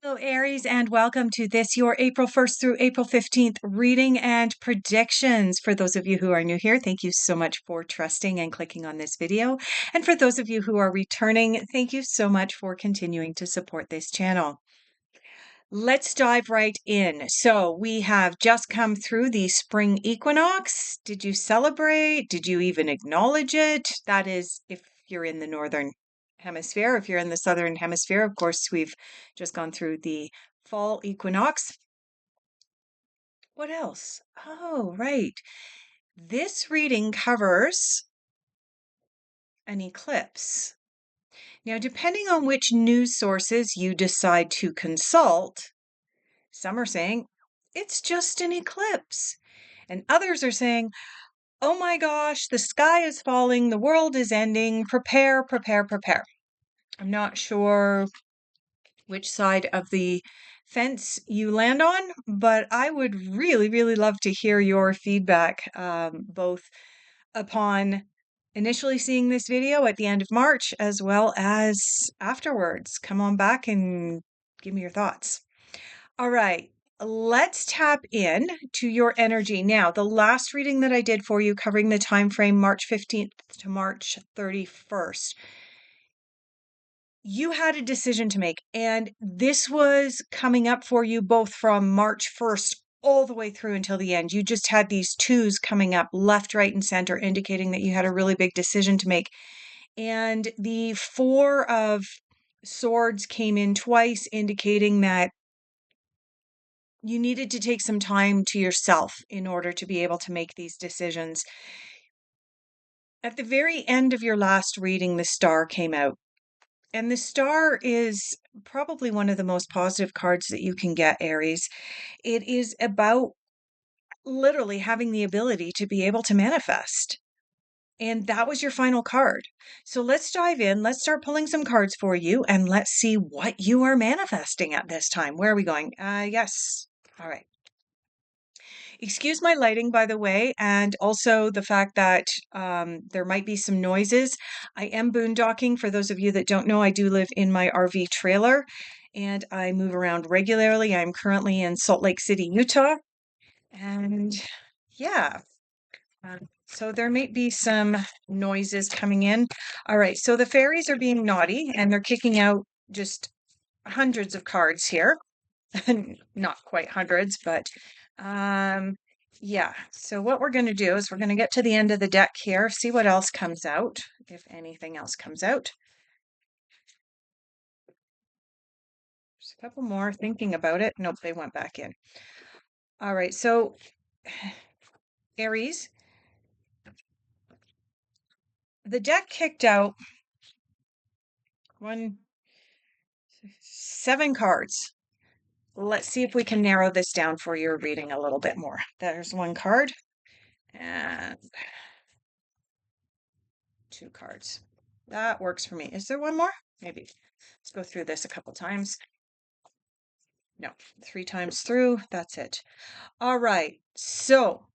Hello, Aries, and welcome to this, your April 1st through April 15th reading and predictions. For those of you who are new here, thank you so much for trusting and clicking on this video. And for those of you who are returning, thank you so much for continuing to support this channel. Let's dive right in. So we have just come through the spring equinox. Did you celebrate? Did you even acknowledge it? That is, if you're in the northern hemisphere. If you're in the southern hemisphere, of course, we've just gone through the fall equinox. What else? Oh, right. This reading covers an eclipse. Now, depending on which news sources you decide to consult, some are saying it's just an eclipse. And others are saying, oh my gosh, the sky is falling, the world is ending, prepare, prepare, prepare. I'm not sure which side of the fence you land on, but I would really, really love to hear your feedback, both upon initially seeing this video at the end of March as well as afterwards. Come on back and give me your thoughts. All right, let's tap in to your energy. Now, the last reading that I did for you covering the time frame March 15th to March 31st, you had a decision to make, and this was coming up for you both from March 1st all the way through until the end. You just had these twos coming up left, right, and center, indicating that you had a really big decision to make. And the Four of Swords came in twice, indicating that you needed to take some time to yourself in order to be able to make these decisions. At the very end of your last reading, the Star came out. And the Star is probably one of the most positive cards that you can get, Aries. It is about literally having the ability to be able to manifest. And that was your final card. So let's dive in. Let's start pulling some cards for you and let's see what you are manifesting at this time. Where are we going? Yes. All right. Excuse my lighting, by the way, and also the fact that there might be some noises. I am boondocking. For those of you that don't know, I do live in my RV trailer and I move around regularly. I'm currently in Salt Lake City, Utah. And yeah, so there may be some noises coming in. All right, so the fairies are being naughty and they're kicking out just hundreds of cards here. Not quite hundreds, but yeah. So what we're going to do is we're going to get to the end of the deck here, see what else comes out, if anything else comes out. There's a couple more thinking about it. Nope, they went back in. All right, so Aries, the deck kicked out 7 cards. Let's see if we can narrow this down for your reading a little bit more. There's 1 card and 2 cards. That works for me. Is there one more? Maybe. Let's go through this a couple times. No, 3 times through. That's it. All right. So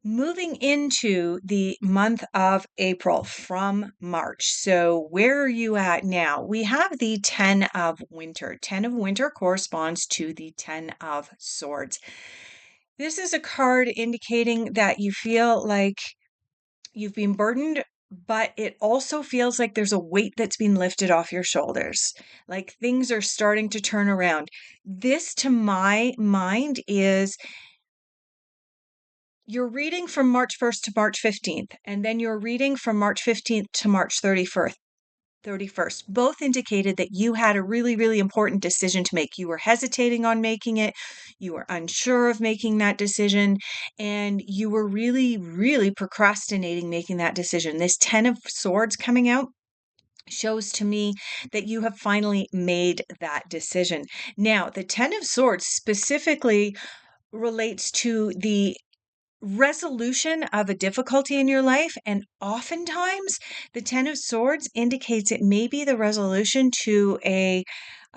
moving into the month of April from March. So where are you at now? We have the 10 of Winter. 10 of Winter corresponds to the 10 of Swords. This is a card indicating that you feel like you've been burdened, but it also feels like there's a weight that's been lifted off your shoulders. Like things are starting to turn around. This, to my mind, is you're reading from March 1st to March 15th, and then you're reading from March 15th to March 31st. Both indicated that you had a really, really important decision to make. You were hesitating on making it. You were unsure of making that decision. And you were really, really procrastinating making that decision. This 10 of Swords coming out shows to me that you have finally made that decision. Now, the 10 of Swords specifically relates to the resolution of a difficulty in your life, and oftentimes the 10 of Swords indicates it may be the resolution to a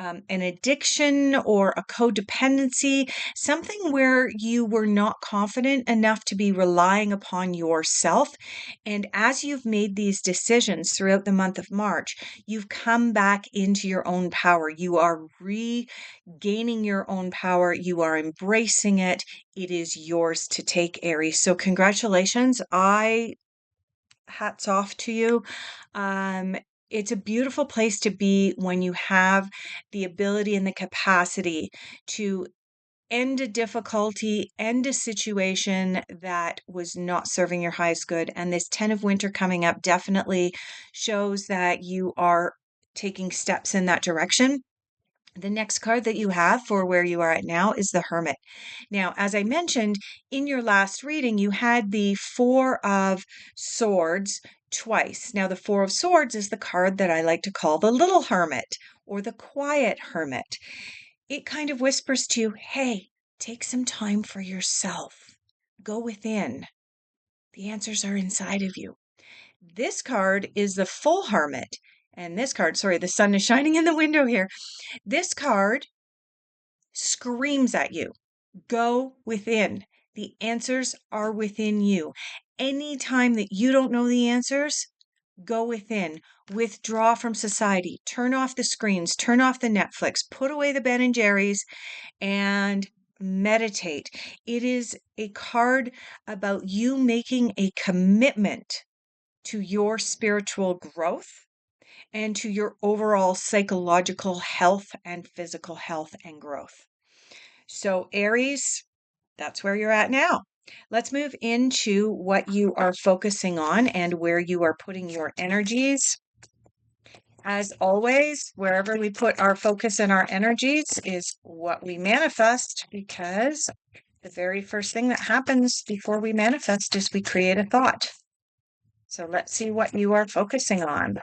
an addiction or a codependency, something where you were not confident enough to be relying upon yourself. And as you've made these decisions throughout the month of March, you've come back into your own power. You are regaining your own power. You are embracing it. It is yours to take, Aries. So, congratulations. Hats off to you. Um, it's a beautiful place to be when you have the ability and the capacity to end a difficulty, end a situation that was not serving your highest good. And this 10 of Winter coming up definitely shows that you are taking steps in that direction. The next card that you have for where you are at now is the Hermit. Now, as I mentioned in your last reading, you had the Four of Swords twice. Now, the Four of Swords is the card that I like to call the Little Hermit or the Quiet Hermit. It kind of whispers to you, hey, take some time for yourself. Go within. The answers are inside of you. This card is the Full Hermit. And this card, sorry, the sun is shining in the window here. This card screams at you, go within. The answers are within you. Anytime that you don't know the answers, go within. Withdraw from society. Turn off the screens. Turn off the Netflix. Put away the Ben and Jerry's and meditate. It is a card about you making a commitment to your spiritual growth and to your overall psychological health and physical health and growth. So, Aries, that's where you're at now. Let's move into what you are focusing on and where you are putting your energies. As always, wherever we put our focus and our energies is what we manifest, because the very first thing that happens before we manifest is we create a thought. So let's see what you are focusing on.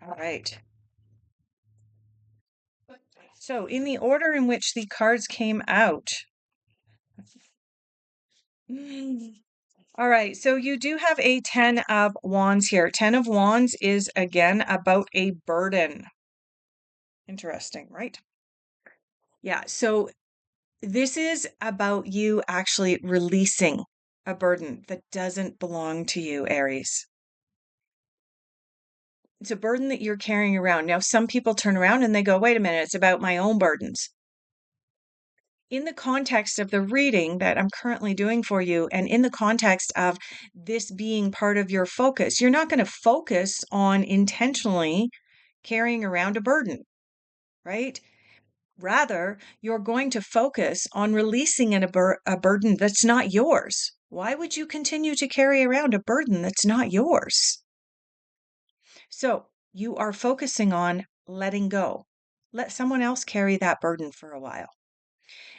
All right. So, in the order in which the cards came out, all right, so you do have a 10 of Wands here. 10 of Wands is again about a burden. Interesting, right? Yeah, so this is about you actually releasing a burden that doesn't belong to you, Aries. It's a burden that you're carrying around. Now, some people turn around and they go, wait a minute, it's about my own burdens. In the context of the reading that I'm currently doing for you, and in the context of this being part of your focus, you're not going to focus on intentionally carrying around a burden, right? Rather, you're going to focus on releasing a burden that's not yours. Why would you continue to carry around a burden that's not yours? So you are focusing on letting go. Let someone else carry that burden for a while.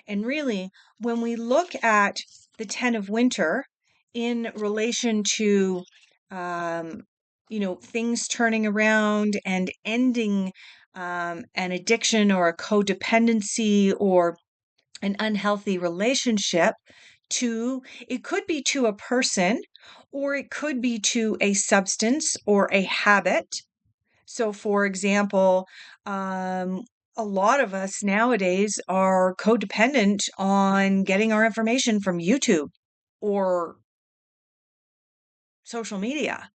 And really, when we look at the 10 of Winter in relation to, um, things turning around and ending an addiction or a codependency or an unhealthy relationship, it could be to a person or it could be to a substance or a habit. So, for example, a lot of us nowadays are codependent on getting our information from YouTube or social media.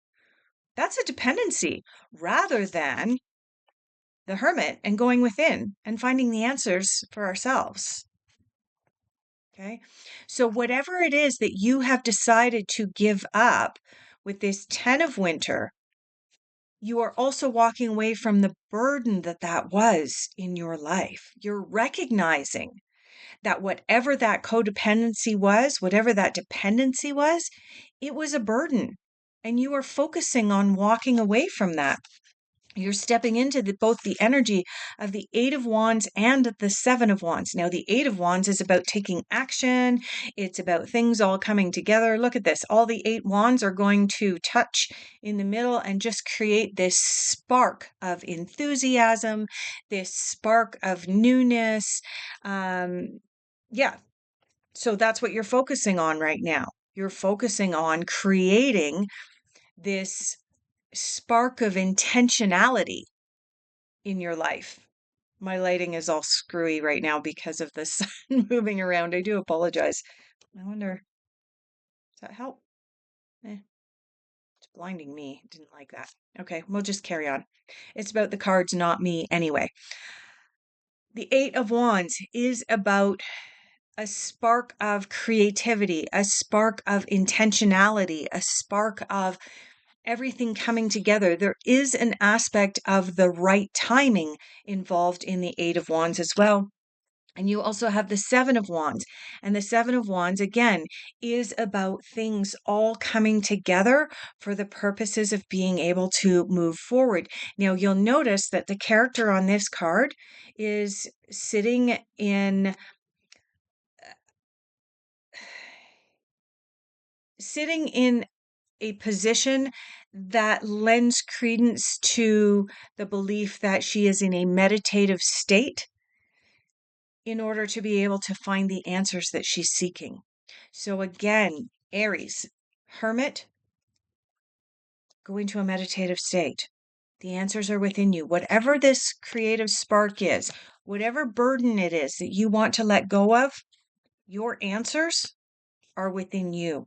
That's a dependency rather than the hermit and going within and finding the answers for ourselves. Okay. So, whatever it is that you have decided to give up with this 10 of Winter, you are also walking away from the burden that was in your life. You're recognizing that whatever that codependency was, whatever that dependency was, it was a burden. And you are focusing on walking away from that. You're stepping into both the energy of the Eight of Wands and the Seven of Wands. Now, the Eight of Wands is about taking action. It's about things all coming together. Look at this. All the eight wands are going to touch in the middle and just create this spark of enthusiasm, this spark of newness. Yeah. So that's what you're focusing on right now. You're focusing on creating this spark of intentionality in your life. My lighting is all screwy right now because of the sun moving around. I do apologize. I wonder, does that help? Eh, it's blinding me. Didn't like that. Okay, we'll just carry on. It's about the cards, not me anyway. The Eight of Wands is about a spark of creativity, a spark of intentionality, a spark of everything coming together. There is an aspect of the right timing involved in the Eight of Wands as well. And you also have the Seven of Wands. And the Seven of Wands, again, is about things all coming together for the purposes of being able to move forward. Now, you'll notice that the character on this card is sitting in a position that lends credence to the belief that she is in a meditative state in order to be able to find the answers that she's seeking. So again, Aries, Hermit, go into a meditative state. The answers are within you. Whatever this creative spark is, whatever burden it is that you want to let go of, your answers are within you.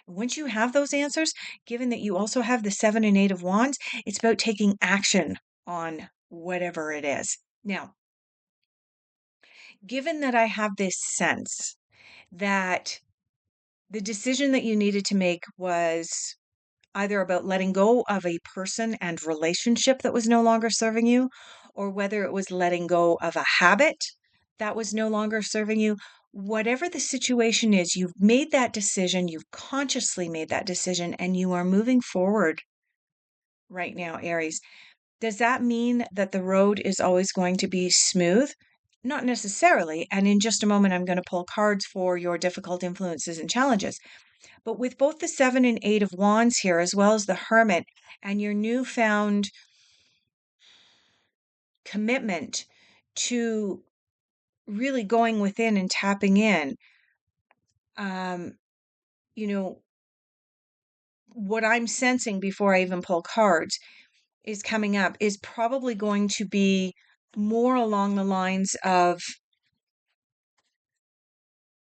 Once you have those answers, given that you also have the Seven and Eight of Wands, it's about taking action on whatever it is. Now, given that I have this sense that the decision that you needed to make was either about letting go of a person and relationship that was no longer serving you, or whether it was letting go of a habit that was no longer serving you. Whatever the situation is, you've made that decision, you've consciously made that decision, and you are moving forward right now, Aries. Does that mean that the road is always going to be smooth? Not necessarily. And in just a moment, I'm going to pull cards for your difficult influences and challenges. But with both the Seven and Eight of Wands here, as well as the Hermit, and your newfound commitment to really going within and tapping in, um, you know, what I'm sensing before I even pull cards is coming up is probably going to be more along the lines of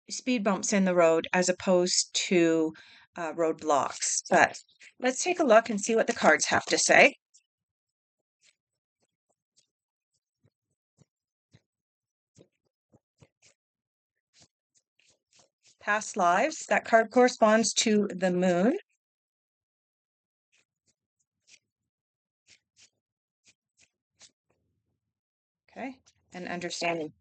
speed bumps in the road as opposed to roadblocks. But let's take a look and see what the cards have to say. Past lives. That card corresponds to the moon. Okay. And understanding.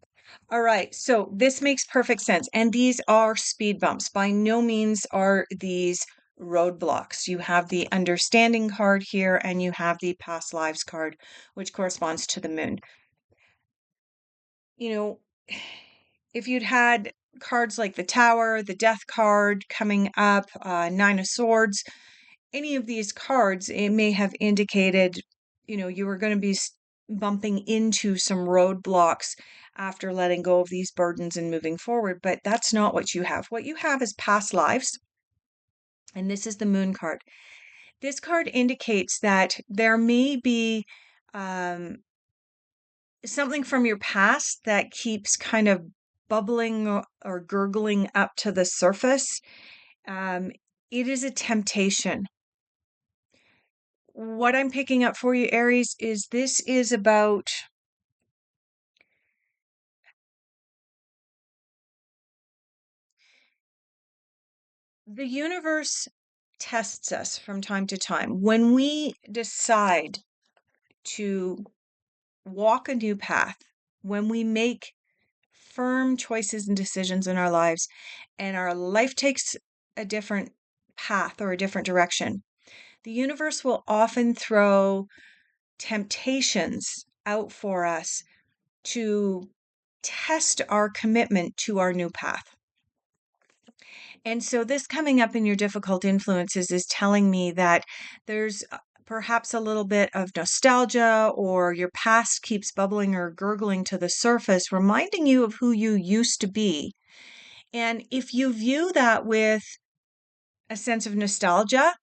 All right. So this makes perfect sense. And these are speed bumps. By no means are these roadblocks. You have the understanding card here and you have the past lives card, which corresponds to the moon. You know, if you'd had cards like the Tower, the Death card coming up, Nine of Swords, any of these cards, it may have indicated, you were going to be bumping into some roadblocks after letting go of these burdens and moving forward. But that's not what you have. What you have is past lives. And this is the Moon card. This card indicates that there may be something from your past that keeps kind of bubbling or gurgling up to the surface. It is a temptation. What I'm picking up for you, Aries, is this is about the universe tests us from time to time. When we decide to walk a new path, when we make firm choices and decisions in our lives, and our life takes a different path or a different direction, the universe will often throw temptations out for us to test our commitment to our new path. And so, this coming up in your difficult influences is telling me that there's perhaps a little bit of nostalgia, or your past keeps bubbling or gurgling to the surface, reminding you of who you used to be. And if you view that with a sense of nostalgia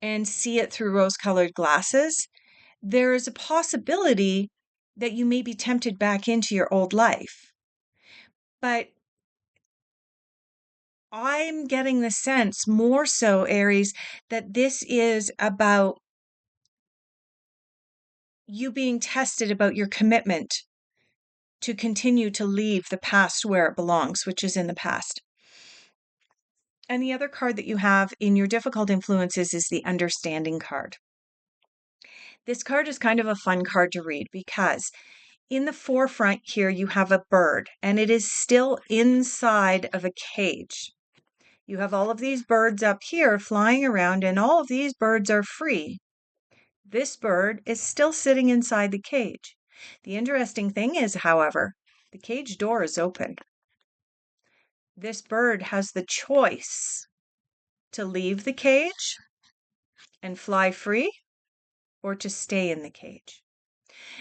and see it through rose colored glasses, there is a possibility that you may be tempted back into your old life. But I'm getting the sense more so, Aries, that this is about you being tested about your commitment to continue to leave the past where it belongs, which is in the past. And the other card that you have in your difficult influences is the understanding card. This card is kind of a fun card to read because in the forefront here you have a bird and it is still inside of a cage. You have all of these birds up here flying around and all of these birds are free. This bird is still sitting inside the cage. The interesting thing is, however, the cage door is open. This bird has the choice to leave the cage and fly free or to stay in the cage.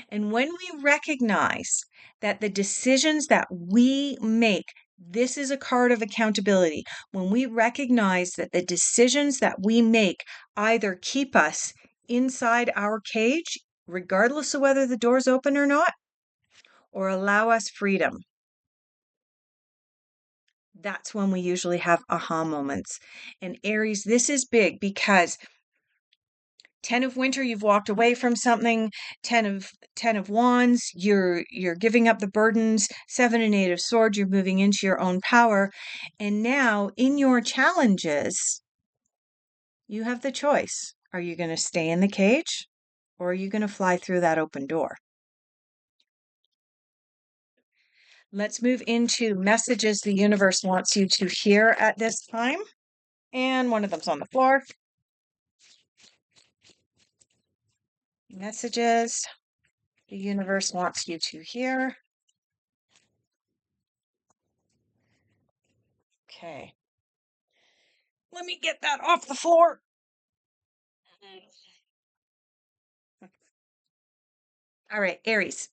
And when we recognize that the decisions that we make, this is a card of accountability. When we recognize that the decisions that we make either keep us inside our cage, regardless of whether the door's open or not, or allow us freedom, that's when we usually have aha moments. And Aries, this is big because 10 of winter, you've walked away from something. 10 of wands, you're giving up the burdens. 7 and 8 of swords, you're moving into your own power. And now in your challenges, you have the choice. Are you going to stay in the cage or are you going to fly through that open door? Let's move into messages the universe wants you to hear at this time. And one of them's on the floor. Messages the universe wants you to hear. Okay. Let me get that off the floor. All right, Aries.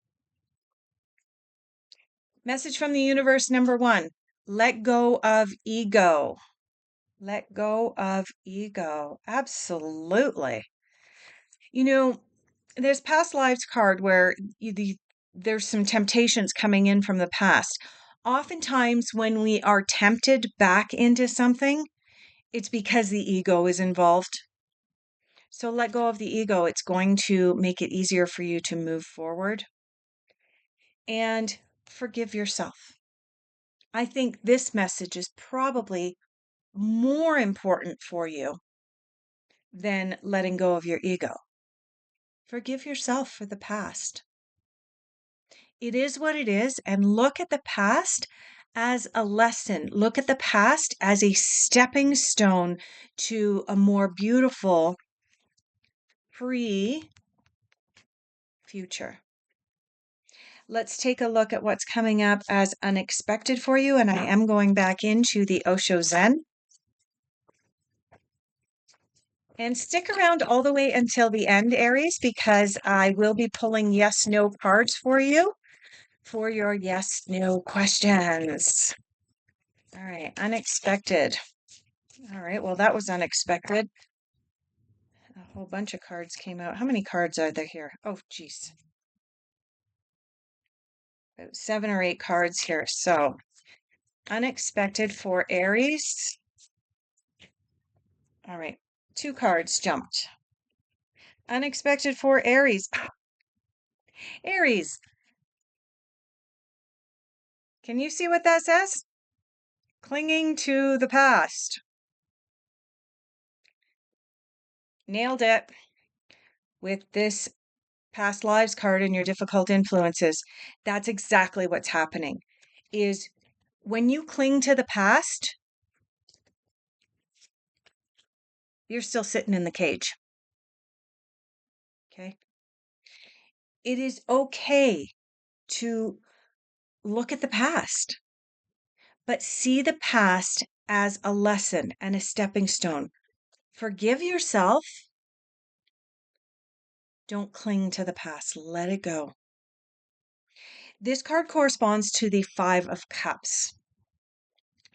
Message from the universe number 1. Let go of ego. Let go of ego. Absolutely. You know, there's past lives card where there's some temptations coming in from the past. Oftentimes when we are tempted back into something, it's because the ego is involved. So let go of the ego. It's going to make it easier for you to move forward. And forgive yourself. I think this message is probably more important for you than letting go of your ego. Forgive yourself for the past. It is what it is, and look at the past as a lesson. Look at the past as a stepping stone to a more beautiful, free future. Let's take a look at what's coming up as unexpected for you, and I am going back into the Osho Zen. And stick around all the way until the end, Aries, because I will be pulling yes/no cards for you for your yes/no questions. All right, unexpected. All right, well, that was unexpected. A whole bunch of cards came out. How many cards are there here? Oh, geez. About 7 or 8 cards here. So, unexpected for Aries. All right, 2 cards jumped. Unexpected for Aries. Aries, can you see what that says? Clinging to the past. Nailed it with this past lives card and your difficult influences. That's exactly what's happening. Is when you cling to the past, you're still sitting in the cage. Okay? It is okay to look at the past, but see the past as a lesson and a stepping stone. Forgive yourself. Don't cling to the past. Let it go. This card corresponds to the 5 of Cups.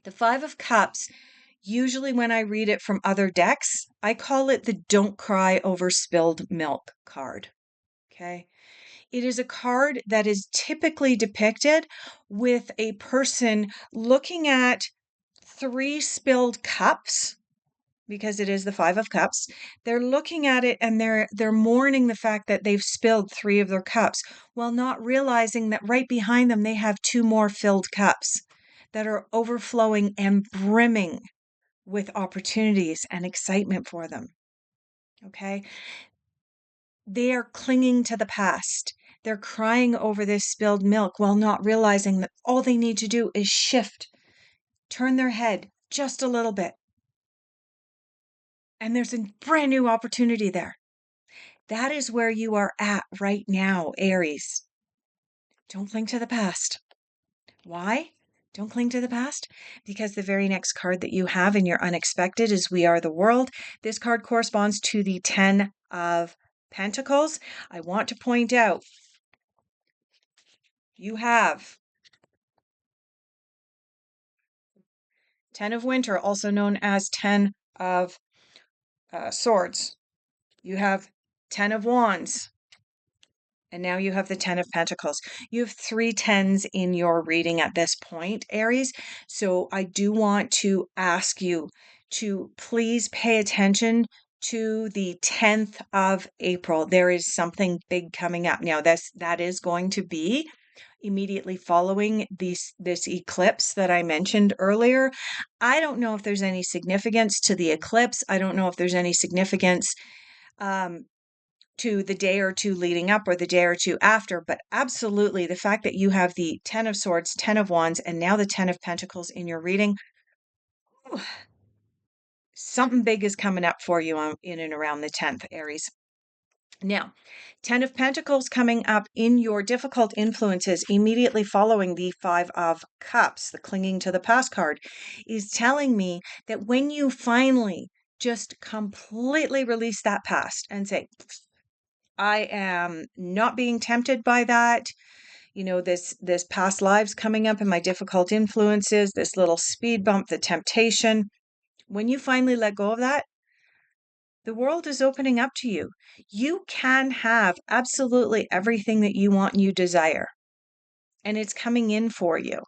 The 5 of Cups, usually when I read it from other decks, I call it the don't cry over spilled milk card. Okay. It is a card that is typically depicted with a person looking at three spilled cups because it is the 5 of cups. They're looking at it and they're mourning the fact that they've spilled 3 of their cups while not realizing that right behind them they have 2 more filled cups that are overflowing and brimming with opportunities and excitement for them. Okay? They are clinging to the past. They're crying over this spilled milk while not realizing that all they need to do is shift, turn their head just a little bit, and there's a brand new opportunity there. That is where you are at right now, Aries. Don't cling to the past. Why? Don't cling to the past? Because the very next card that you have in your unexpected is We Are the World. This card corresponds to the 10 of Pentacles. I want to point out you have 10 of Winter, also known as 10 of Swords. You have 10 of Wands. And now you have the 10 of Pentacles. You have 3 tens in your reading at this point, Aries. So I do want to ask you to please pay attention to the 10th of April. There is something big coming up. Now, that is going to be immediately following this eclipse that I mentioned earlier. I don't know if there's any significance to the eclipse. I don't know if there's any significance um, to the day or two leading up or the day or two after, but absolutely the fact that you have the 10 of Swords, 10 of Wands, and now the 10 of Pentacles in your reading, something big is coming up for you in and around the 10th, Aries. Now, 10 of Pentacles coming up in your difficult influences immediately following the 5 of Cups, the clinging to the past card, is telling me that when you finally just completely release that past and say, I am not being tempted by that. You know, this past lives coming up and my difficult influences, this little speed bump, the temptation. When you finally let go of that, the world is opening up to you. You can have absolutely everything that you want and you desire, and it's coming in for you.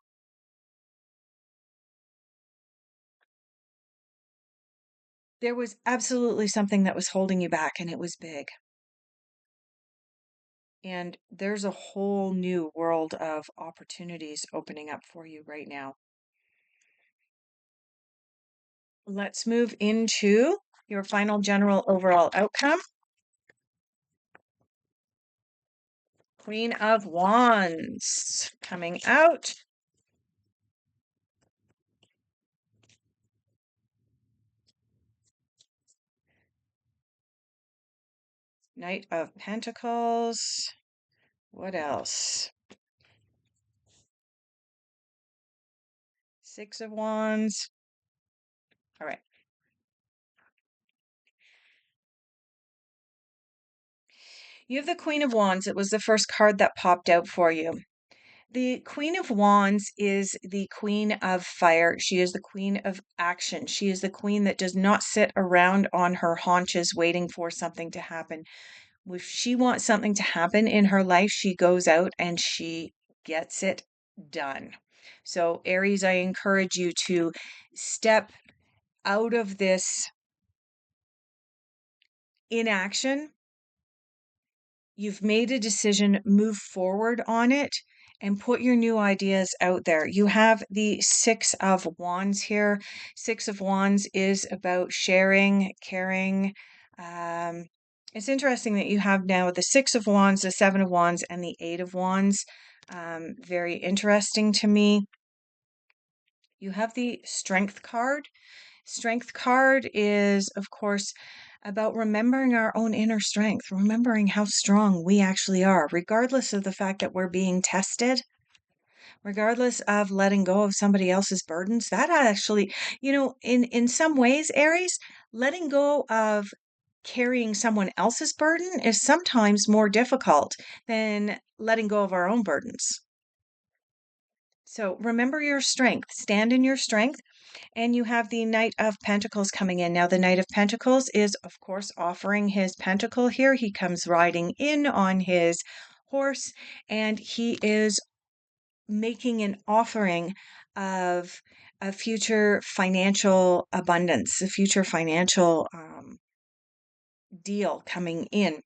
There was absolutely something that was holding you back, and it was big. And there's a whole new world of opportunities opening up for you right now. Let's move into your final general overall outcome. Queen of Wands coming out. Knight of Pentacles. What else? Six of Wands. All right. You have the Queen of Wands. It was the first card that popped out for you. The Queen of Wands is the queen of fire. She is the queen of action. She is the queen that does not sit around on her haunches waiting for something to happen. If she wants something to happen in her life, she goes out and she gets it done. So, Aries, I encourage you to step out of this inaction. You've made a decision, move forward on it and put your new ideas out there. You have the 6 of Wands here. 6 of Wands is about sharing, caring. Um, it's interesting that you have now the 6 of Wands, the 7 of Wands, and the 8 of Wands. Very interesting to me. You have the Strength card. Strength card is, of course, about remembering our own inner strength, remembering how strong we actually are, regardless of the fact that we're being tested, regardless of letting go of somebody else's burdens. That actually, in some ways, Aries, letting go of carrying someone else's burden is sometimes more difficult than letting go of our own burdens. So remember your strength, stand in your strength. And you have the Knight of Pentacles coming in. Now, the Knight of Pentacles is, of course, offering his pentacle here. He comes riding in on his horse and he is making an offering of a future financial abundance, a future financial deal coming in.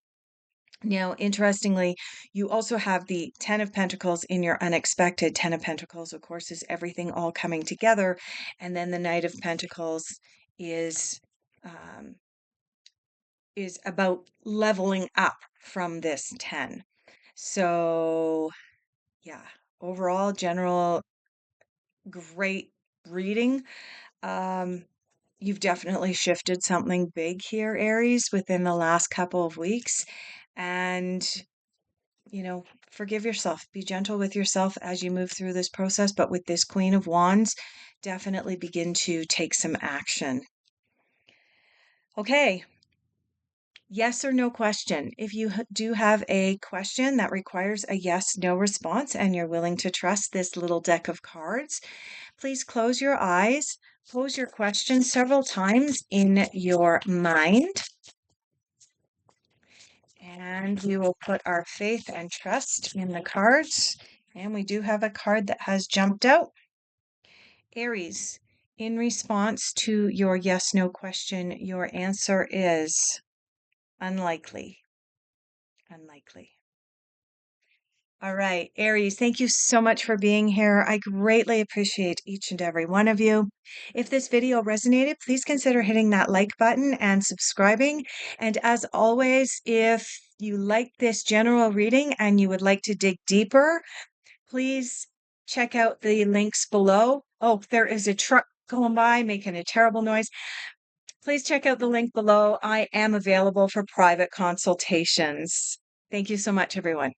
Now, interestingly, you also have the Ten of Pentacles in your unexpected. Ten of Pentacles, of course, is everything all coming together. And then the Knight of Pentacles is um, is about leveling up from this 10. So, yeah, overall, general, great reading. Um, you've definitely shifted something big here, Aries, within the last couple of weeks. And forgive yourself, be gentle with yourself as you move through this process. But with this Queen of Wands, definitely begin to take some action. Okay. Yes or no question. If you do have a question that requires a yes, no response, and you're willing to trust this little deck of cards, please close your eyes, pose your question several times in your mind. And we will put our faith and trust in the cards. And we do have a card that has jumped out. Aries, in response to your yes, no question, your answer is unlikely. Unlikely. All right, Aries, thank you so much for being here. I greatly appreciate each and every one of you. If this video resonated, please consider hitting that like button and subscribing. And as always, if you like this general reading and you would like to dig deeper, please check out the links below. Oh, there is a truck going by making a terrible noise. Please check out the link below. I am available for private consultations. Thank you so much, everyone.